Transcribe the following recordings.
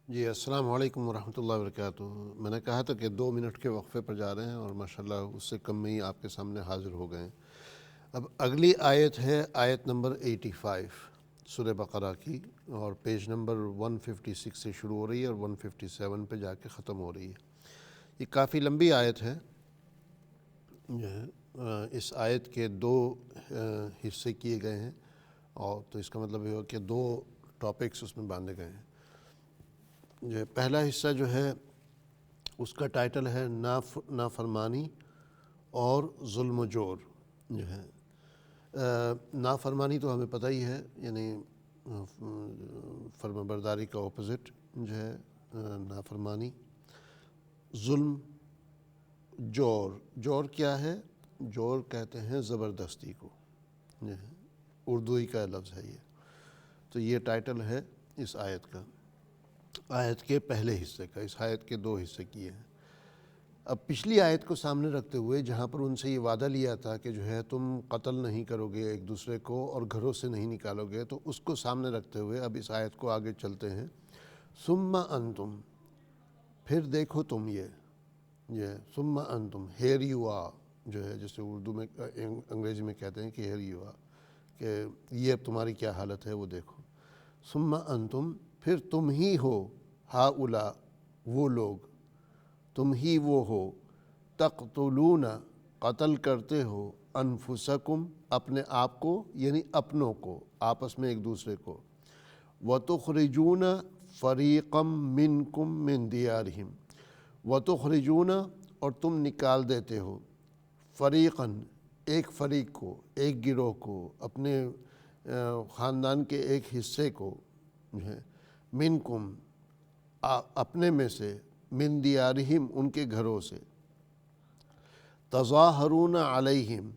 جی السلام علیکم ورحمۃ اللہ وبرکاتہ۔ میں نے کہا تھا کہ 2 منٹ کے وقفے پر جا رہے ہیں اور ماشاءاللہ اس سے کم میں ہی آپ کے سامنے حاضر ہو گئے ہیں۔ اب اگلی آیت ہے آیت نمبر 85 سورہ بقرہ کی، اور پیج نمبر 156 سے شروع ہو رہی ہے اور 157 پہ جا کے ختم ہو رہی ہے۔ یہ کافی لمبی آیت ہے۔ اس آیت کے 2 حصے کیے گئے ہیں، اور تو اس کا مطلب یہ ہو کہ 2 ٹاپکس اس میں باندھے گئے ہیں۔ جو پہلا حصہ جو ہے اس کا ٹائٹل ہے نافرمانی اور ظلم و جور۔ جو ہے نافرمانی تو ہمیں پتہ ہی ہے، یعنی فرما برداری کا اپوزٹ جو ہے نافرمانی۔ ظلم، جور کیا ہے؟ جور کہتے ہیں زبردستی کو، جو ہے اردوئی کا لفظ ہے یہ۔ تو یہ ٹائٹل ہے اس آیت کا، آیت کے پہلے حصے کا۔ اس آیت کے 2 حصے کیے ہیں۔ اب پچھلی آیت کو سامنے رکھتے ہوئے جہاں پر ان سے یہ وعدہ لیا تھا کہ جو ہے تم قتل نہیں کرو گے ایک دوسرے کو اور گھروں سے نہیں نکالو گے، تو اس کو سامنے رکھتے ہوئے اب اس آیت کو آگے چلتے ہیں۔ ثم انتم، پھر دیکھو تم، یہ ثم انتم، ہیئر یو آر، جو ہے جیسے اردو میں انگریزی میں کہتے ہیں کہ ہیئر یو آر، کہ یہ اب تمہاری کیا حالت ہے وہ دیکھو۔ ثم انتم، پھر تم ہی ہو، ہؤلاء، وہ لوگ، تم ہی وہ ہو، تقتلون، قتل کرتے ہو، انفسکم، اپنے آپ کو، یعنی اپنوں کو، آپس میں ایک دوسرے کو، وتخرجون فریقا منکم من دیارہم، وتخرجون، اور تم نکال دیتے ہو، فریقاً، ایک فریق کو، ایک گروہ کو، اپنے خاندان کے ایک حصے کو، جو ہے منکم، اپنے میں سے، من دیارہم، ان کے گھروں سے، تظاہرون علیہم،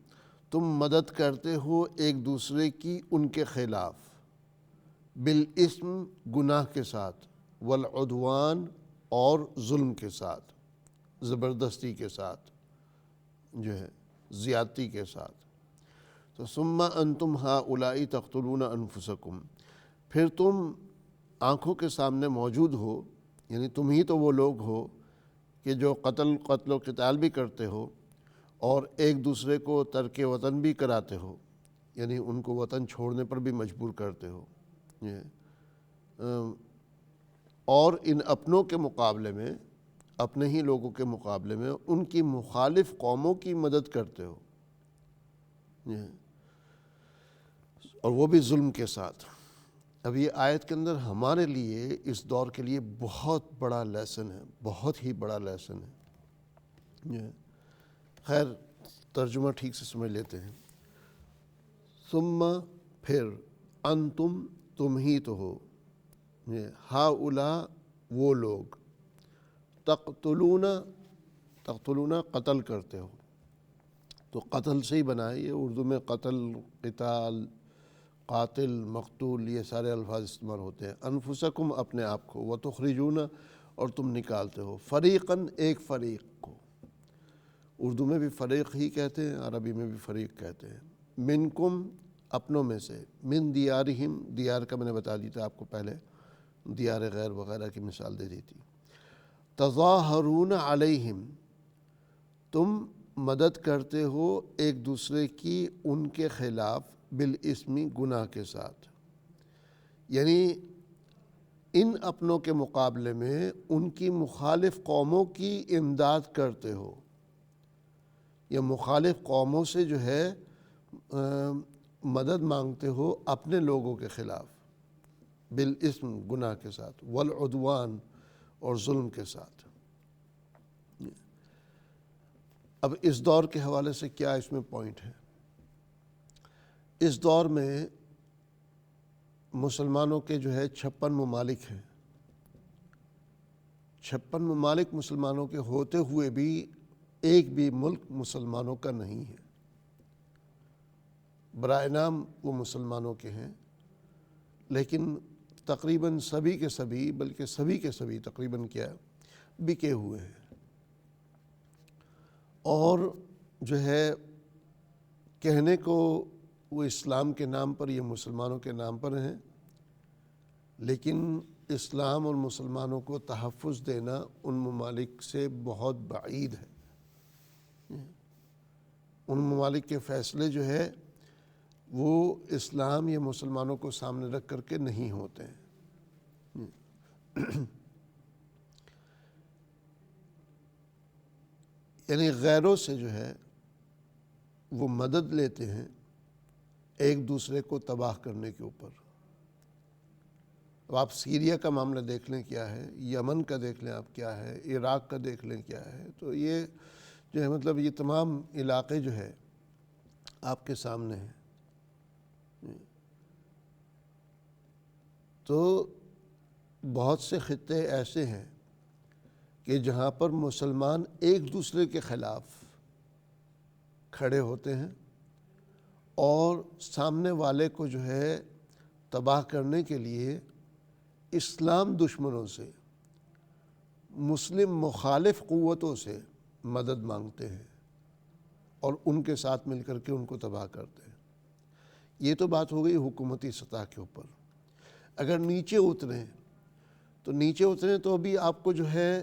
تم مدد کرتے ہو ایک دوسرے کی ان کے خلاف، بالاسم، گناہ کے ساتھ، والعدوان، اور ظلم کے ساتھ، زبردستی کے ساتھ، جو ہے زیادتی کے ساتھ۔ تو ثم انتم ہؤلاء تقتلون انفسکم، پھر تم آنکھوں کے سامنے موجود ہو، یعنی تم ہی تو وہ لوگ ہو کہ جو قتل و قتال بھی کرتے ہو اور ایک دوسرے کو ترک وطن بھی کراتے ہو، یعنی ان کو وطن چھوڑنے پر بھی مجبور کرتے ہو، اور ان اپنوں کے مقابلے میں، اپنے ہی لوگوں کے مقابلے میں ان کی مخالف قوموں کی مدد کرتے ہو، اور وہ بھی ظلم کے ساتھ۔ اب یہ آیت کے اندر ہمارے لیے، اس دور کے لیے بہت بڑا لیسن ہے، بہت ہی بڑا لیسن ہے۔ خیر ترجمہ ٹھیک سے سمجھ لیتے ہیں۔ ثم، پھر، انتم، تم ہی تو ہو، ہؤلاء، وہ لوگ، تقتلون، قتل کرتے ہو، تو قتل سے ہی بنا ہے یہ، اردو میں قتل، قتال، قاتل، مقتول، یہ سارے الفاظ استعمال ہوتے ہیں۔ انفسکم، اپنے آپ کو، وتخرجون، اور تم نکالتے ہو، فریقاً، ایک فریق کو، اردو میں بھی فریق ہی کہتے ہیں، عربی میں بھی فریق کہتے ہیں، منکم، اپنوں میں سے، من دیارہم، دیار کا میں نے بتا دی تھا آپ کو پہلے، دیار غیر وغیرہ کی مثال دے دی تھی۔ تظاہرون علیہم، تم مدد کرتے ہو ایک دوسرے کی ان کے خلاف، بالاسمی، گناہ کے ساتھ، یعنی ان اپنوں کے مقابلے میں ان کی مخالف قوموں کی امداد کرتے ہو، یا مخالف قوموں سے جو ہے مدد مانگتے ہو اپنے لوگوں کے خلاف، بالاسم، گناہ کے ساتھ، والعدوان، اور ظلم کے ساتھ۔ اب اس دور کے حوالے سے کیا اس میں پوائنٹ ہے؟ اس دور میں مسلمانوں کے جو ہے 56 ممالک ہیں، 56 ممالک مسلمانوں کے ہوتے ہوئے بھی ایک بھی ملک مسلمانوں کا نہیں ہے، برائے نام وہ مسلمانوں کے ہیں، لیکن تقریباً سبھی کے سبھی، بلکہ سبھی کے سبھی تقریباً کیا بکے ہوئے ہیں، اور جو ہے کہنے کو وہ اسلام کے نام پر، یہ مسلمانوں کے نام پر ہیں، لیکن اسلام اور مسلمانوں کو تحفظ دینا ان ممالک سے بہت بعید ہے. ان ممالک کے فیصلے جو ہے وہ اسلام یا مسلمانوں کو سامنے رکھ کر کے نہیں ہوتے ہیں. یعنی غیروں سے جو ہے وہ مدد لیتے ہیں ایک دوسرے کو تباہ کرنے کے اوپر. اب آپ سیریا کا معاملہ دیکھ لیں کیا ہے، یمن کا دیکھ لیں آپ کیا ہے، عراق کا دیکھ لیں کیا ہے. تو یہ جو ہے مطلب یہ تمام علاقے جو ہے آپ کے سامنے ہیں. تو بہت سے خطے ایسے ہیں کہ جہاں پر مسلمان ایک دوسرے کے خلاف کھڑے ہوتے ہیں اور سامنے والے کو جو ہے تباہ کرنے کے لیے اسلام دشمنوں سے، مسلم مخالف قوتوں سے مدد مانگتے ہیں اور ان کے ساتھ مل کر کے ان کو تباہ کرتے ہیں. یہ تو بات ہو گئی حکومتی سطح کے اوپر. اگر نیچے اتریں تو ابھی آپ کو جو ہے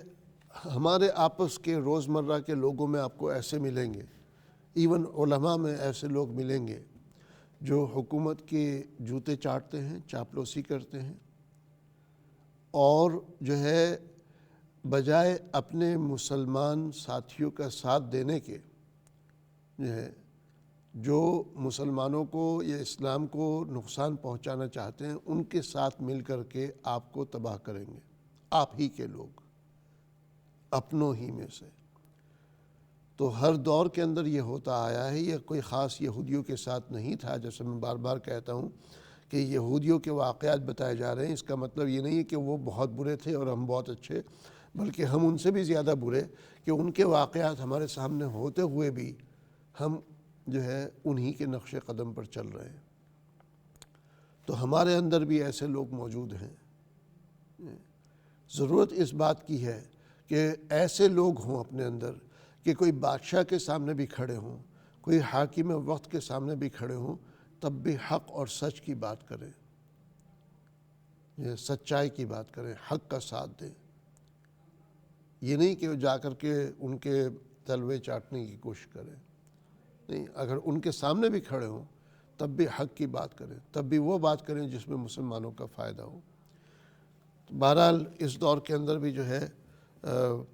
ہمارے آپس کے روزمرہ کے لوگوں میں آپ کو ایسے ملیں گے، ایون علماء میں ایسے لوگ ملیں گے جو حکومت کے جوتے چاٹتے ہیں، چاپلوسی کرتے ہیں، اور جو ہے بجائے اپنے مسلمان ساتھیوں کا ساتھ دینے کے جو ہے جو مسلمانوں کو یا اسلام کو نقصان پہنچانا چاہتے ہیں ان کے ساتھ مل کر کے آپ کو تباہ کریں گے. آپ ہی کے لوگ اپنوں ہی میں سے. تو ہر دور کے اندر یہ ہوتا آیا ہے. یہ کوئی خاص یہودیوں کے ساتھ نہیں تھا. جیسے میں بار بار کہتا ہوں کہ یہودیوں کے واقعات بتائے جا رہے ہیں، اس کا مطلب یہ نہیں ہے کہ وہ بہت برے تھے اور ہم بہت اچھے، بلکہ ہم ان سے بھی زیادہ برے کہ ان کے واقعات ہمارے سامنے ہوتے ہوئے بھی ہم جو ہے انہی کے نقش قدم پر چل رہے ہیں. تو ہمارے اندر بھی ایسے لوگ موجود ہیں. ضرورت اس بات کی ہے کہ ایسے لوگ ہوں اپنے اندر کہ کوئی بادشاہ کے سامنے بھی کھڑے ہوں، کوئی حاکم وقت کے سامنے بھی کھڑے ہوں، تب بھی حق اور سچ کی بات کریں، سچائی کی بات کریں، حق کا ساتھ دیں. یہ نہیں کہ وہ جا کر کے ان کے تلوے چاٹنے کی کوشش کریں. نہیں، اگر ان کے سامنے بھی کھڑے ہوں تب بھی حق کی بات کریں، تب بھی وہ بات کریں جس میں مسلمانوں کا فائدہ ہو. بہرحال اس دور کے اندر بھی جو ہے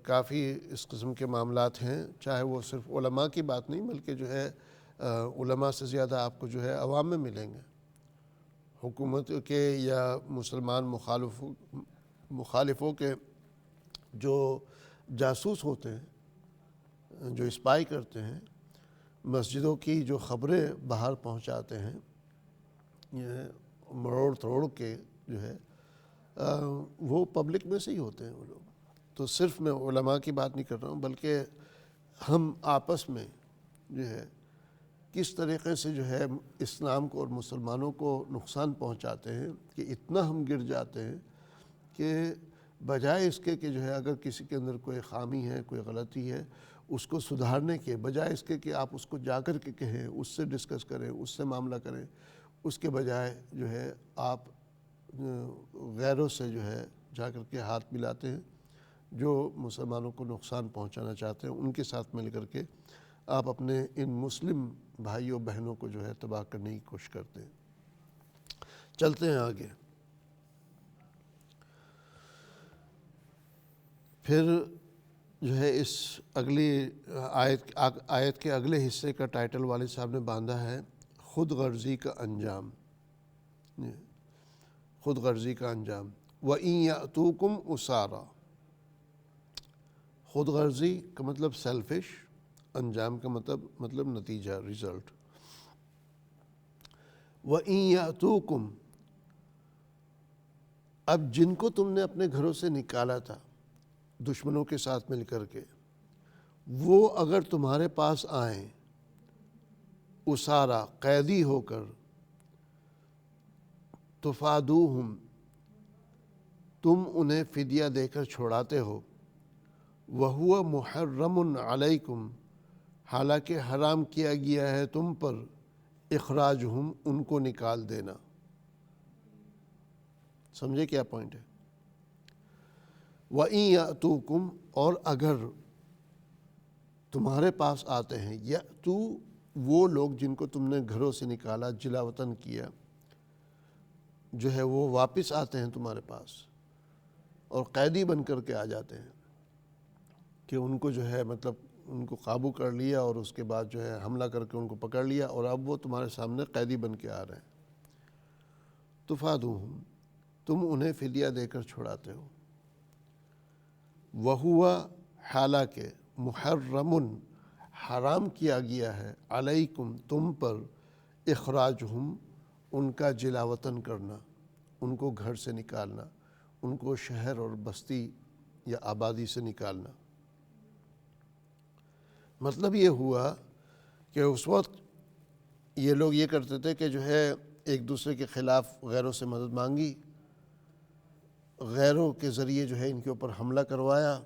کافی اس قسم کے معاملات ہیں، چاہے وہ صرف علماء کی بات نہیں بلکہ جو ہے علماء سے زیادہ آپ کو جو ہے عوام میں ملیں گے. حکومت کے یا مسلمان مخالفوں کے جو جاسوس ہوتے ہیں، جو اسپائی کرتے ہیں، مسجدوں کی جو خبریں باہر پہنچاتے ہیں، یہ مروڑ توڑ کے جو ہے وہ پبلک میں سے ہی ہوتے ہیں وہ لوگ. تو صرف میں علماء کی بات نہیں کر رہا ہوں بلکہ ہم آپس میں جو ہے کس طریقے سے جو ہے اسلام کو اور مسلمانوں کو نقصان پہنچاتے ہیں کہ اتنا ہم گر جاتے ہیں کہ بجائے اس کے کہ جو ہے اگر کسی کے اندر کوئی خامی ہے، کوئی غلطی ہے، اس کو سدھارنے کے بجائے اس کے کہ آپ اس کو جا کر کے کہیں، اس سے ڈسکس کریں، اس سے معاملہ کریں، اس کے بجائے جو ہے آپ غیروں سے جو ہے جا کر کے ہاتھ ملاتے ہیں جو مسلمانوں کو نقصان پہنچانا چاہتے ہیں. ان کے ساتھ مل کر کے آپ اپنے ان مسلم بھائیوں بہنوں کو جو ہے تباہ کرنے کی کوشش کرتے ہیں. چلتے ہیں آگے. پھر جو ہے اس اگلی آیت کے اگلے حصے کا ٹائٹل والد صاحب نے باندھا ہے خود غرضی کا انجام. خود غرضی کا انجام. وَإِن يَأْتُوكُمْ أُسَارَىٰ. خود غرضی کا مطلب سیلفش، انجام کا مطلب نتیجہ، ریزلٹ. وَإِن يَأْتُوكُمْ. اب جن کو تم نے اپنے گھروں سے نکالا تھا دشمنوں کے ساتھ مل کر کے، وہ اگر تمہارے پاس آئیں اسارا، قیدی ہو کر، تفادوہم، تم انہیں فدیہ دے کر چھوڑاتے ہو، وَهُوَ مُحَرَّمٌ عَلَيْكُمْ، حالانکہ حرام کیا گیا ہے تم پر اخراجہم، ان کو نکال دینا. سمجھے کیا پوائنٹ ہے؟ وَإِن يَأْتُوكُمْ، اور اگر تمہارے پاس آتے ہیں، یأتو وہ لوگ جن کو تم نے گھروں سے نکالا، جلا وطن کیا، جو ہے وہ واپس آتے ہیں تمہارے پاس اور قیدی بن کر کے آ جاتے ہیں کہ ان کو جو ہے مطلب ان کو قابو کر لیا اور اس کے بعد جو ہے حملہ کر کے ان کو پکڑ لیا اور اب وہ تمہارے سامنے قیدی بن کے آ رہے ہیں، تفادوہم، تم انہیں فدیہ دے کر چھڑاتے ہو، وہوا، حالانکہ محرم، حرام کیا گیا ہے، علیکم، تم پر، اخراجہم، ان کا جلا وطن کرنا، ان کو گھر سے نکالنا، ان کو شہر اور بستی یا آبادی سے نکالنا۔ مطلب یہ ہوا کہ اس وقت یہ لوگ یہ کرتے تھے کہ جو ہے ایک دوسرے کے خلاف غیروں سے مدد مانگی، غیروں کے ذریعے جو ہے ان کے اوپر حملہ کروایا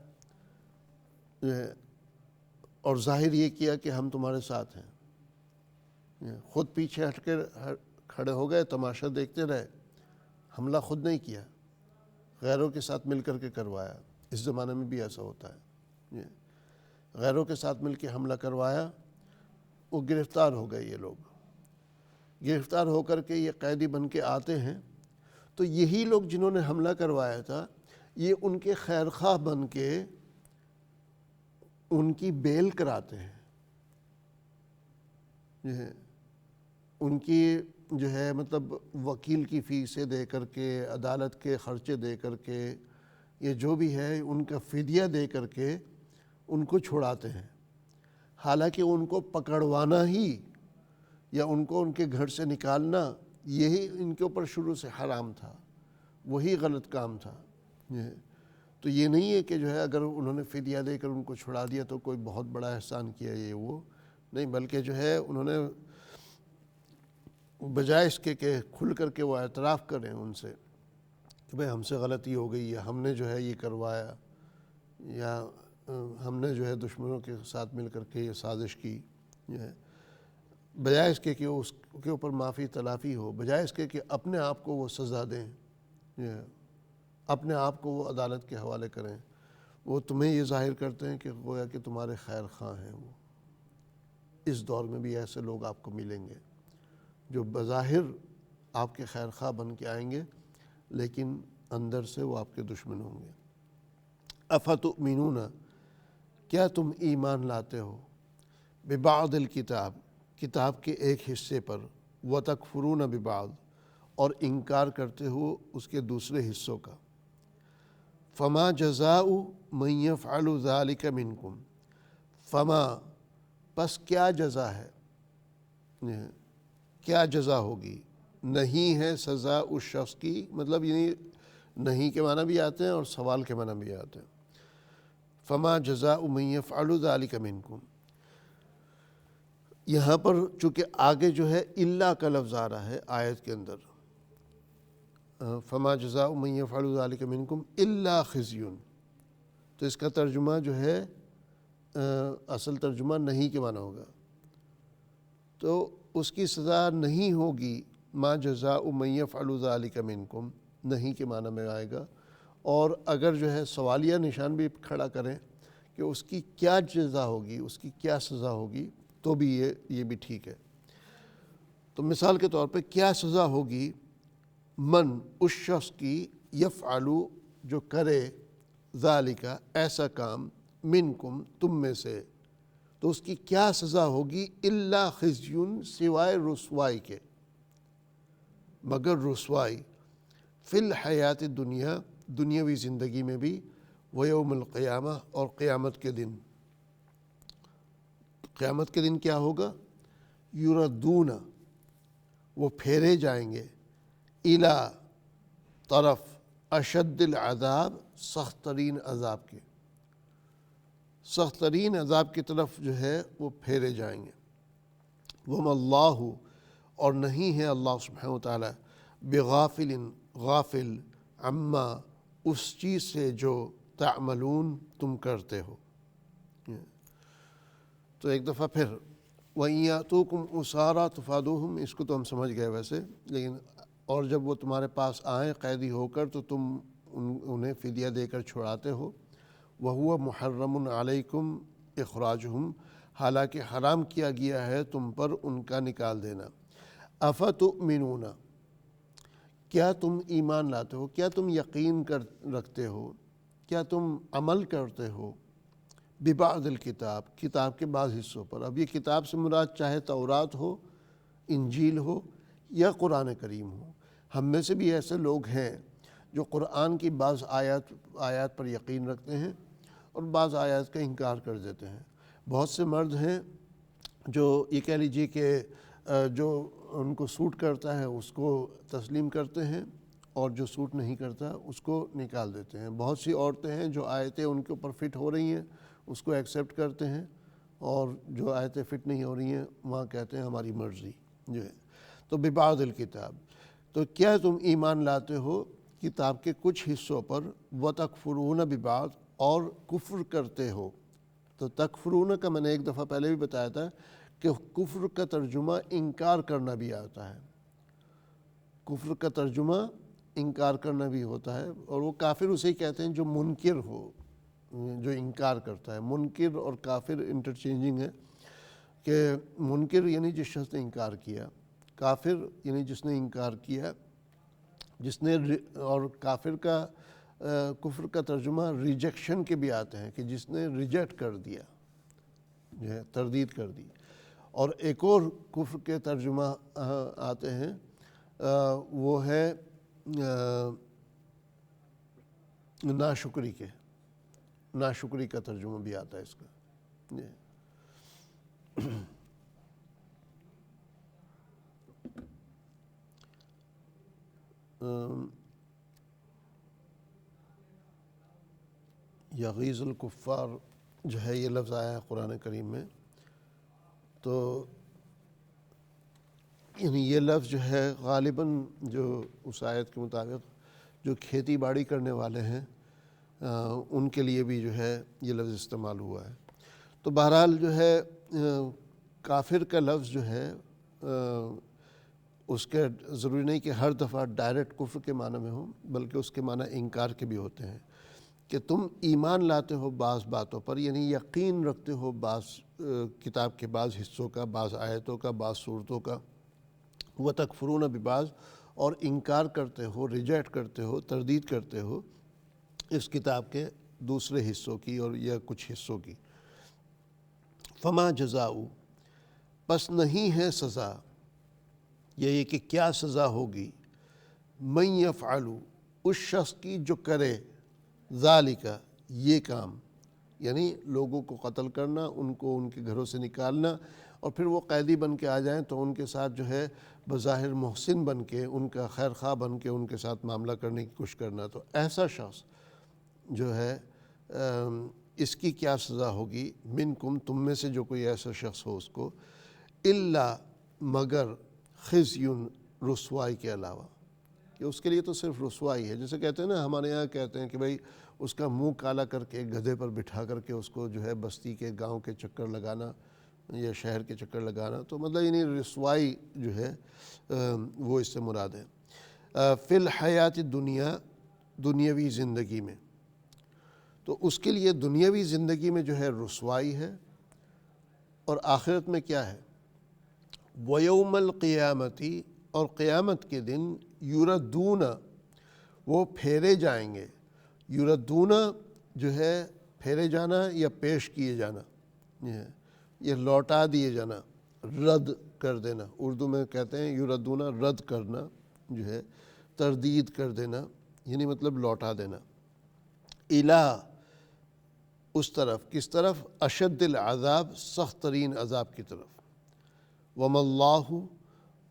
اور ظاہر یہ کیا کہ ہم تمہارے ساتھ ہیں، خود پیچھے ہٹ کے کھڑے ہو گئے، تماشا دیکھتے رہے، حملہ خود نہیں کیا، غیروں کے ساتھ مل کر کے کروایا۔ اس زمانے میں بھی ایسا ہوتا ہے، غیروں کے ساتھ مل کے حملہ کروایا، وہ گرفتار ہو گئے، یہ لوگ گرفتار ہو کر کے یہ قیدی بن کے آتے ہیں، تو یہی لوگ جنہوں نے حملہ کروایا تھا یہ ان کے خیر خواہ بن کے ان کی بیل کراتے ہیں، ان کی جو ہے مطلب وکیل کی فیسیں دے کر کے، عدالت کے خرچے دے کر کے، یہ جو بھی ہے ان کا فدیہ دے کر کے ان کو چھڑاتے ہیں، حالانکہ ان کو پکڑوانا ہی یا ان کو ان کے گھر سے نکالنا یہی ان کے اوپر شروع سے حرام تھا، وہی غلط کام تھا۔ تو یہ نہیں ہے کہ جو ہے اگر انہوں نے فدیہ دے کر ان کو چھڑا دیا تو کوئی بہت بڑا احسان کیا، یہ وہ نہیں، بلکہ جو ہے انہوں نے بجائے اس کے کہ کھل کر کے وہ اعتراف کریں ان سے کہ بھئی ہم سے غلطی ہو گئی، یا ہم نے جو ہے یہ کروایا، یا ہم نے جو ہے دشمنوں کے ساتھ مل کر کے یہ سازش کی، جو ہے بجائے اس کے کہ اس کے اوپر معافی تلافی ہو، بجائے اس کے کہ اپنے آپ کو وہ سزا دیں، اپنے آپ کو وہ عدالت کے حوالے کریں، وہ تمہیں یہ ظاہر کرتے ہیں کہ گویا کہ تمہارے خیر خواہ ہیں۔ وہ اس دور میں بھی ایسے لوگ آپ کو ملیں گے جو بظاہر آپ کے خیر خواہ بن کے آئیں گے لیکن اندر سے وہ آپ کے دشمن ہوں گے۔ افتؤمنون، کیا تم ایمان لاتے ہو، ببعض الکتاب، کتاب کے ایک حصے پر، وتکفرون ببعض، اور انکار کرتے ہو اس کے دوسرے حصوں کا، فما جزاء من یفعل ذلک منکم، فما، پس کیا جزا ہے، کیا جزا ہوگی، نہیں ہے سزا اس شخص کی، مطلب یعنی نہیں کے معنی بھی آتے ہیں اور سوال کے معنی بھی آتے ہیں۔ فما جزاء من یفعل ذلک منکم، یہاں پر چونکہ آگے جو ہے الا کا لفظ آ رہا ہے آیت کے اندر، فما جزاء من یفعل ذلک منکم الا خزی، تو اس کا ترجمہ جو ہے اصل ترجمہ نہیں کے معنی ہوگا، تو اس کی سزا نہیں ہوگی، ما جزاء من یفعل ذلک منکم نہیں کے معنی میں آئے گا، اور اگر جو ہے سوالیہ نشان بھی کھڑا کریں کہ اس کی کیا جزا ہوگی، اس کی کیا سزا ہوگی، تو بھی یہ بھی ٹھیک ہے۔ تو مثال کے طور پہ کیا سزا ہوگی، من، اس شخص کی، یفعلو، جو کرے، ذالک، ایسا کام، منکم، تم میں سے، تو اس کی کیا سزا ہوگی، الا خزیٌ، سوائے رسوائی کے، مگر رسوائی، فی الحیات الدنیا، دنیاوی زندگی میں بھی، ویوم القیامہ، اور قیامت کے دن۔ قیامت کے دن کیا ہوگا، یردون، وہ پھیرے جائیں گے، الی، طرف، اشد العذاب، سخت ترین عذاب کے، سخت ترین عذاب کی طرف جو ہے وہ پھیرے جائیں گے۔ وما اللہ، اور نہیں ہے اللہ سبحانہ وتعالی، بغافل، غافل، عما، اس چیز سے جو تعملون، تم کرتے ہو۔ تو ایک دفعہ پھر وَإِن يَأْتُوكُمْ أُسَارَىٰ تُفَادُوهُمْ، اس کو تو ہم سمجھ گئے ویسے، لیکن اور جب وہ تمہارے پاس آئیں قیدی ہو کر تو تم انہیں فدیہ دے کر چھڑاتے ہو، وَهُوَ مُحَرَّمٌ عَلَيْكُمْ إِخْرَاجُهُمْ، حالانکہ حرام کیا گیا ہے تم پر ان کا نکال دینا۔ أَفَتُؤْمِنُونَ، کیا تم ایمان لاتے ہو، کیا تم یقین رکھتے ہو، کیا تم عمل کرتے ہو ببعض الکتاب، کتاب کے بعض حصوں پر۔ اب یہ کتاب سے مراد چاہے تورات ہو، انجیل ہو یا قرآن کریم ہو۔ ہم میں سے بھی ایسے لوگ ہیں جو قرآن کی بعض آیات پر یقین رکھتے ہیں اور بعض آیات کا انکار کر دیتے ہیں۔ بہت سے مرد ہیں جو یہ کہہ لیجیے کہ جو ان کو سوٹ کرتا ہے اس کو تسلیم کرتے ہیں اور جو سوٹ نہیں کرتا اس کو نکال دیتے ہیں۔ بہت سی عورتیں ہیں جو آیتیں ان کے اوپر فٹ ہو رہی ہیں اس کو ایکسیپٹ کرتے ہیں، اور جو آیتیں فٹ نہیں ہو رہی ہیں وہاں کہتے ہیں ہماری مرضی جو ہے۔ تو ببعض الکتاب، تو کیا تم ایمان لاتے ہو کتاب کے کچھ حصوں پر، وَتَكْفُرُونَ بِبَعْض، اور کفر کرتے ہو۔ تو تکفرون کا میں نے ایک دفعہ پہلے بھی بتایا تھا کہ کفر کا ترجمہ انکار کرنا بھی آتا ہے، کفر کا ترجمہ انکار کرنا بھی ہوتا ہے، اور وہ کافر اسے کہتے ہیں جو منکر ہو، جو انکار کرتا ہے۔ منکر اور کافر انٹرچینجنگ ہے، کہ منکر یعنی جس شخص نے انکار کیا، کافر یعنی جس نے انکار کیا، جس نے، اور کافر کا کفر کا ترجمہ ریجیکشن کے بھی آتے ہیں کہ جس نے ریجیکٹ کر دیا، جو ہے تردید کر دی۔ اور ایک اور کفر کے ترجمہ آتے ہیں، وہ ہے ناشکری کے، ناشکری کا ترجمہ بھی آتا ہے اس کا۔ یغیظ الکفار جو ہے یہ لفظ آیا ہے قرآن کریم میں، تو یعنی یہ لفظ جو ہے غالباً جو اس آیت کے مطابق جو کھیتی باڑی کرنے والے ہیں ان کے لیے بھی جو ہے یہ لفظ استعمال ہوا ہے۔ تو بہرحال جو ہے کافر کا لفظ جو ہے اس کے ضروری نہیں کہ ہر دفعہ ڈائریکٹ کفر کے معنی میں ہو، بلکہ اس کے معنی انکار کے بھی ہوتے ہیں، کہ تم ایمان لاتے ہو بعض باتوں پر، یعنی یقین رکھتے ہو بعض کتاب کے بعض حصوں کا، بعض آیتوں کا، بعض صورتوں کا، وَتَكْفُرُونَ بِبَعْض، اور انکار کرتے ہو، ریجیکٹ کرتے ہو، تردید کرتے ہو اس کتاب کے دوسرے حصوں کی اور یا کچھ حصوں کی۔ فما جزاء، پس نہیں ہے سزا، یہ کہ کیا سزا ہوگی، من یفعل، اس شخص کی جو کرے، ذالک، یہ کام، یعنی لوگوں کو قتل کرنا، ان کو ان کے گھروں سے نکالنا، اور پھر وہ قیدی بن کے آ جائیں تو ان کے ساتھ جو ہے بظاہر محسن بن کے، ان کا خیر خواہ بن کے ان کے ساتھ معاملہ کرنے کی کوشش کرنا۔ تو ایسا شخص جو ہے اس کی کیا سزا ہوگی، منکم، تم میں سے جو کوئی ایسا شخص ہو، اس کو، الا، مگر، خزی، رسوائی کے علاوہ، کہ اس کے لیے تو صرف رسوائی ہے۔ جیسے کہتے ہیں نا، ہمارے یہاں کہتے ہیں کہ بھئی اس کا منہ کالا کر کے گدھے پر بٹھا کر کے اس کو جو ہے بستی کے گاؤں کے چکر لگانا یا شہر کے چکر لگانا، تو مطلب یعنی رسوائی جو ہے وہ اس سے مراد ہے۔ فی الحیات دنیا، دنیاوی زندگی میں، تو اس کے لیے دنیاوی زندگی میں جو ہے رسوائی ہے، اور آخرت میں کیا ہے، وَيَوْمَ الْقِيَامَةِ، اور قیامت کے دن، یُرَدُّونَ، وہ پھیرے جائیں گے۔ یُرَدُّونَ جو ہے پھیرے جانا یا پیش کیے جانا، یہ لوٹا دیے جانا، رد کر دینا، اردو میں کہتے ہیں یُرَدُّونَ، رد کرنا جو ہے، تردید کر دینا، یعنی مطلب لوٹا دینا، اِلیٰ، اس طرف، کس طرف، اشد العذاب، سخت ترین عذاب کی طرف، وَمَا اللَّهُ،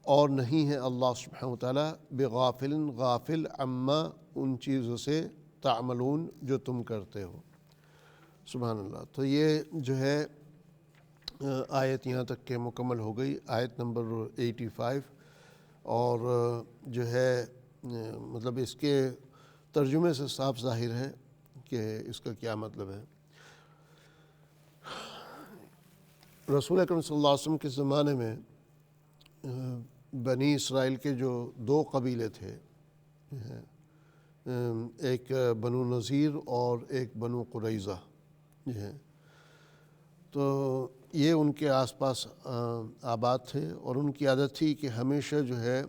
اور نہیں ہے اللہ سبحانہ وتعالیٰ، بغافل، غافل، عما، ان چیزوں سے، تعملون، جو تم کرتے ہو۔ سبحان اللہ۔ تو یہ جو ہے آیت یہاں تک کہ مکمل ہو گئی، آیت نمبر 85، اور جو ہے مطلب اس کے ترجمے سے صاف ظاہر ہے کہ اس کا کیا مطلب ہے۔ رسول اکرم صلی اللہ علیہ وسلم کے زمانے میں بنی اسرائیل کے جو 2 قبیلے تھے، ایک بنو نذیر اور ایک بنو قریظہ جو ہے، تو یہ ان کے آس پاس آباد تھے، اور ان کی عادت تھی کہ ہمیشہ جو ہے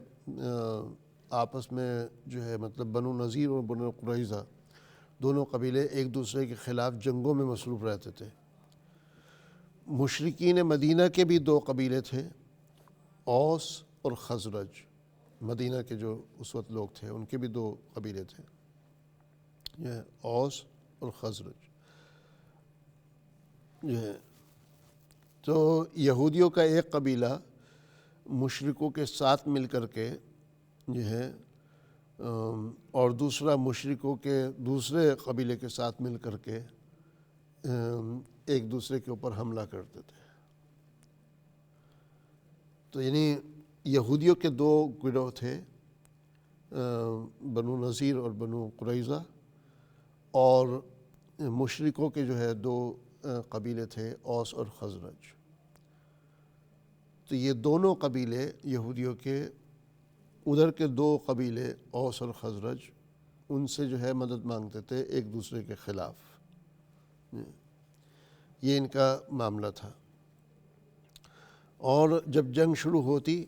آپس میں جو ہے مطلب بنو نذیر اور بنو قریظہ دونوں قبیلے ایک دوسرے کے خلاف جنگوں میں مصروف رہتے تھے۔ مشرکین مدینہ کے بھی دو قبیلے تھے، اوس اور خزرج۔ مدینہ کے جو اس وقت لوگ تھے ان کے بھی دو قبیلے تھے، یہ اوس اور خزرج جو ہے۔ تو یہودیوں کا ایک قبیلہ مشرکوں کے ساتھ مل کر کے جو ہے اور دوسرا مشرکوں کے دوسرے قبیلے کے ساتھ مل کر کے ایک دوسرے کے اوپر حملہ کرتے تھے۔ تو یعنی یہودیوں کے دو گروہ تھے، بنو نذیر اور بنو قریظہ، اور مشرکوں کے جو ہے دو قبیلے تھے، اوس اور خزرج۔ تو یہ دونوں قبیلے یہودیوں کے، ادھر کے دو قبیلے اوس اور خزرج، ان سے جو ہے مدد مانگتے تھے ایک دوسرے کے خلاف۔ یہ ان کا معاملہ تھا، اور جب جنگ شروع ہوتی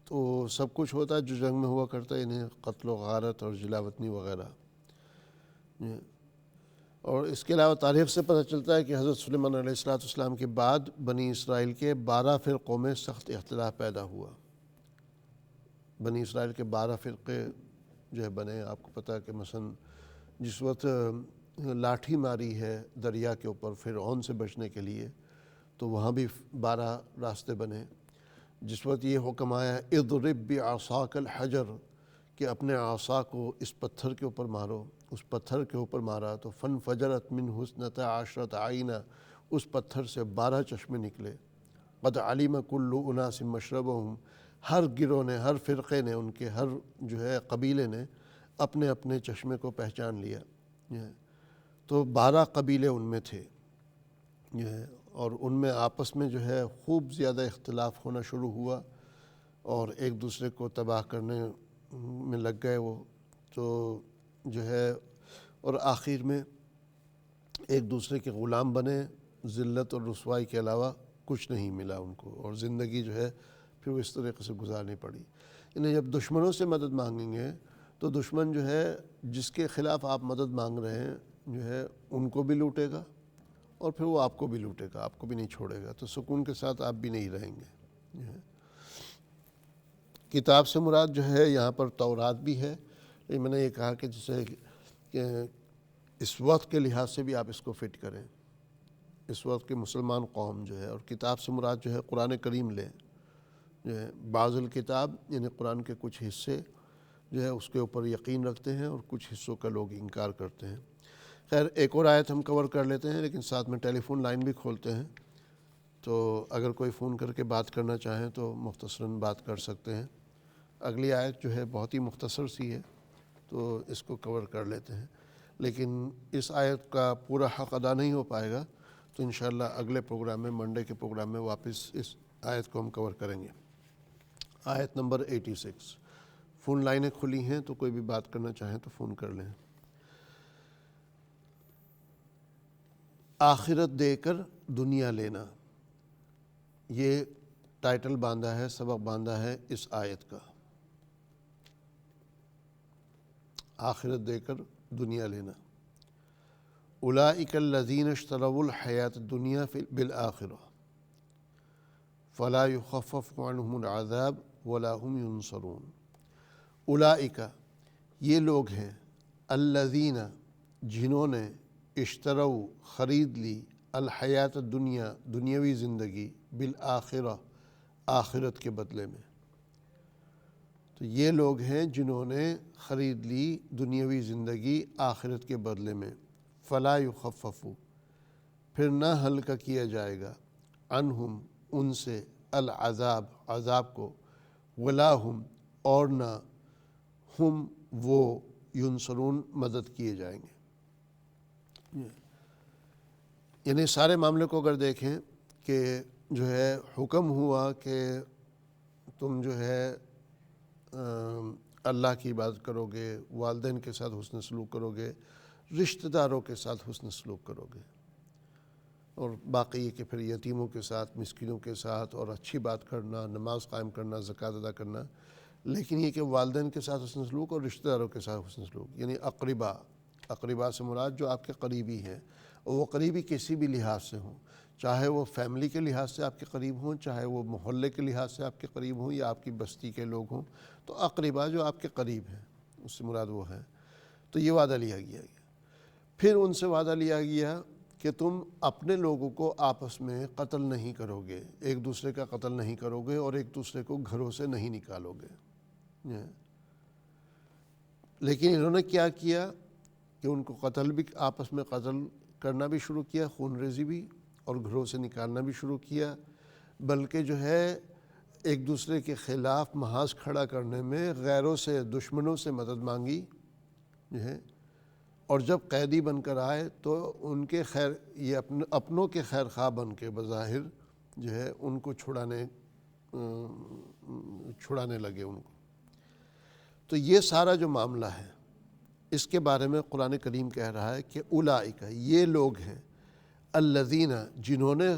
تو سب کچھ ہوتا جو جنگ میں ہوا کرتا، انہیں قتل و غارت اور جلا وطنی وغیرہ۔ اور اس کے علاوہ تاریخ سے پتہ چلتا ہے کہ حضرت سلیمان علیہ السلام کے بعد بنی اسرائیل کے 12 فرقوں میں سخت اختلاف پیدا ہوا۔ بنی اسرائیل کے 12 فرقے جو ہے بنے۔ آپ کو پتہ ہے کہ مثلا جس وقت لاٹھی ماری ہے دریا کے اوپر فرعون سے بچنے کے لیے، تو وہاں بھی 12 راستے بنے۔ جس وقت یہ حکم آیا اضرب بعصاک الحجر، کہ اپنے عصا کو اس پتھر کے اوپر مارو، اس پتھر کے اوپر مارا تو فانفجرت منہ اثنتا عشرۃ عینا، اس پتھر سے 12 چشمے نکلے۔ قد علم کل اناس مشربہم، ہر گروہ نے، ہر فرقے نے، ان کے ہر جو ہے قبیلے نے اپنے اپنے چشمے کو پہچان لیا۔ تو 12 قبیلے ان میں تھے، اور ان میں آپس میں جو ہے خوب زیادہ اختلاف ہونا شروع ہوا، اور ایک دوسرے کو تباہ کرنے میں لگ گئے وہ تو جو ہے، اور آخر میں ایک دوسرے کے غلام بنے۔ ذلت اور رسوائی کے علاوہ کچھ نہیں ملا ان کو، اور زندگی جو ہے پھر وہ اس طریقے سے گزارنی پڑی۔ انہیں جب دشمنوں سے مدد مانگیں گے تو دشمن جو ہے جس کے خلاف آپ مدد مانگ رہے ہیں جو ہے ان کو بھی لوٹے گا، اور پھر وہ آپ کو بھی لوٹے گا، آپ کو بھی نہیں چھوڑے گا، تو سکون کے ساتھ آپ بھی نہیں رہیں گے۔ کتاب سے مراد جو ہے یہاں پر تورات بھی ہے، لیکن میں نے یہ کہا کہ جسے کہ اس وقت کے لحاظ سے بھی آپ اس کو فٹ کریں، اس وقت کے مسلمان قوم جو ہے، اور کتاب سے مراد جو ہے قرآن کریم لیں جو ہے۔ بعض الکتاب یعنی قرآن کے کچھ حصے جو ہے اس کے اوپر یقین رکھتے ہیں، اور کچھ حصوں کا لوگ انکار کرتے ہیں۔ خیر ایک اور آیت ہم کور کر لیتے ہیں، لیکن ساتھ میں ٹیلی فون لائن بھی کھولتے ہیں، تو اگر کوئی فون کر کے بات کرنا چاہیں تو مختصراً بات کر سکتے ہیں۔ اگلی آیت جو ہے بہت ہی مختصر سی ہے، تو اس کو کور کر لیتے ہیں، لیکن اس آیت کا پورا حق ادا نہیں ہو پائے گا، تو انشاءاللہ اگلے پروگرام میں، منڈے کے پروگرام میں واپس اس آیت کو ہم کور کریں گے۔ آیت نمبر 86۔ فون لائنیں کھلی ہیں، تو کوئی بھی بات کرنا چاہیں تو فون کر لیں۔ آخرت دے کر دنیا لینا، یہ ٹائٹل باندھا ہے، سبق باندھا ہے اس آیت کا۔ آخرت دے کر دنیا لینا۔ اولئک الذین اشتروا الحیاۃ الدنیا بالآخرہ فلا یخفف عنہم العذاب ولا هم ینصرون۔ اولئک، یہ لوگ ہیں، الذین، جنہوں نے، اشتروا، خرید لی، الحیات الدنیا، دنیاوی زندگی، بالآخرہ، آخرت کے بدلے میں۔ تو یہ لوگ ہیں جنہوں نے خرید لی دنیاوی زندگی آخرت کے بدلے میں۔ فلا یخفف، پھر نہ ہلکا کیا جائے گا، عنہم، ان سے، العذاب، عذاب کو، ولا ہم، اور نہ، ہم، وہ، ینصرون، مدد کیے جائیں گے۔ یعنی سارے معاملے کو اگر دیکھیں کہ جو ہے حکم ہوا کہ تم جو ہے اللہ کی عبادت کرو گے، والدین کے ساتھ حسن سلوک کرو گے، رشتہ داروں کے ساتھ حسن سلوک کرو گے، اور باقی یہ کہ پھر یتیموں کے ساتھ، مسکینوں کے ساتھ، اور اچھی بات کرنا، نماز قائم کرنا، زکوٰۃ ادا کرنا. لیکن یہ کہ والدین کے ساتھ حسن سلوک اور رشتہ داروں کے ساتھ حسن سلوک، یعنی اقربا سے مراد جو آپ کے قریبی ہیں، اور وہ قریبی کسی بھی لحاظ سے ہوں، چاہے وہ فیملی کے لحاظ سے آپ کے قریب ہوں، چاہے وہ محلے کے لحاظ سے آپ کے قریب ہوں، یا آپ کی بستی کے لوگ ہوں. تو اقربا جو آپ کے قریب ہیں اس سے مراد وہ ہے. تو یہ وعدہ لیا گیا. پھر ان سے وعدہ لیا گیا کہ تم اپنے لوگوں کو آپس میں قتل نہیں کرو گے، ایک دوسرے کا قتل نہیں کرو گے، اور ایک دوسرے کو گھروں سے نہیں نکالو گے. لیکن انہوں نے کیا کیا کہ ان کو قتل بھی، آپس میں قتل کرنا بھی شروع کیا، خون ریزی بھی، اور گھروں سے نکالنا بھی شروع کیا، بلکہ جو ہے ایک دوسرے کے خلاف محاذ کھڑا کرنے میں غیروں سے، دشمنوں سے مدد مانگی جو ہے. اور جب قیدی بن کر آئے تو ان کے یہ اپنوں کے خیر خواہ بن کے بظاہر جو ہے ان کو چھڑانے لگے ان کو. تو یہ سارا جو معاملہ ہے اس کے بارے میں قرآن کریم کہہ رہا ہے کہ اولئک، یہ لوگ ہیں، الذین، جنہوں نے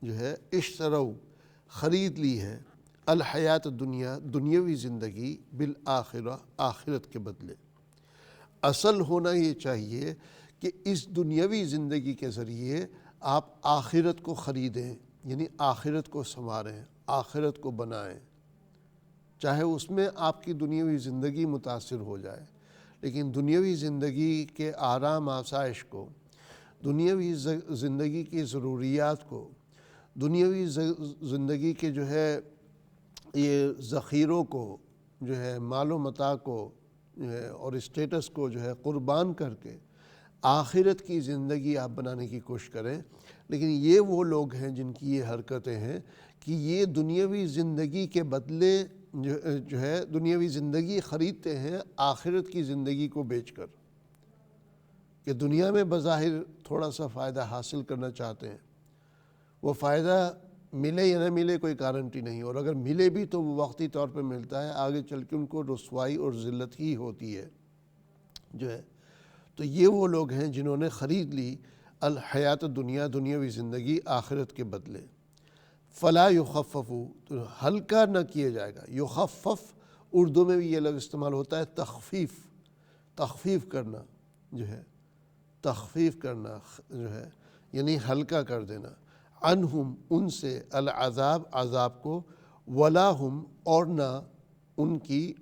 جو ہے اشتروا، خرید لی ہے، الحیات دنیا، دنیاوی زندگی، بالآخرہ، آخرت کے بدلے. اصل ہونا یہ چاہیے کہ اس دنیاوی زندگی کے ذریعے آپ آخرت کو خریدیں، یعنی آخرت کو سنواریں، آخرت کو بنائیں، چاہے اس میں آپ کی دنیاوی زندگی متاثر ہو جائے. لیکن دنیاوی زندگی کے آرام آسائش کو، دنیاوی زندگی کی ضروریات کو، دنیاوی زندگی کے جو ہے یہ ذخیروں کو، جو ہے مال و متاع کو جو ہے اور اسٹیٹس کو جو ہے قربان کر کے آخرت کی زندگی آپ بنانے کی کوشش کریں. لیکن یہ وہ لوگ ہیں جن کی یہ حرکتیں ہیں کہ یہ دنیاوی زندگی کے بدلے جو ہے دنیاوی زندگی خریدتے ہیں آخرت کی زندگی کو بیچ کر، کہ دنیا میں بظاہر تھوڑا سا فائدہ حاصل کرنا چاہتے ہیں. وہ فائدہ ملے یا نہ ملے کوئی گارنٹی نہیں، اور اگر ملے بھی تو وہ وقتی طور پہ ملتا ہے، آگے چل کے ان کو رسوائی اور ذلت ہی ہوتی ہے جو ہے. تو یہ وہ لوگ ہیں جنہوں نے خرید لی الحیات دنیا، دنیاوی زندگی، آخرت کے بدلے. فلا یخفف، تو ہلکا نہ کیا جائے گا. یخفف اردو میں بھی یہ لفظ استعمال ہوتا ہے تخفیف، تخفیف کرنا جو ہے، تخفیف کرنا جو ہے یعنی ہلکا کر دینا. عنہم، ان سے، العذاب، عذاب کو، ولا ہم، اور نہ ان کی،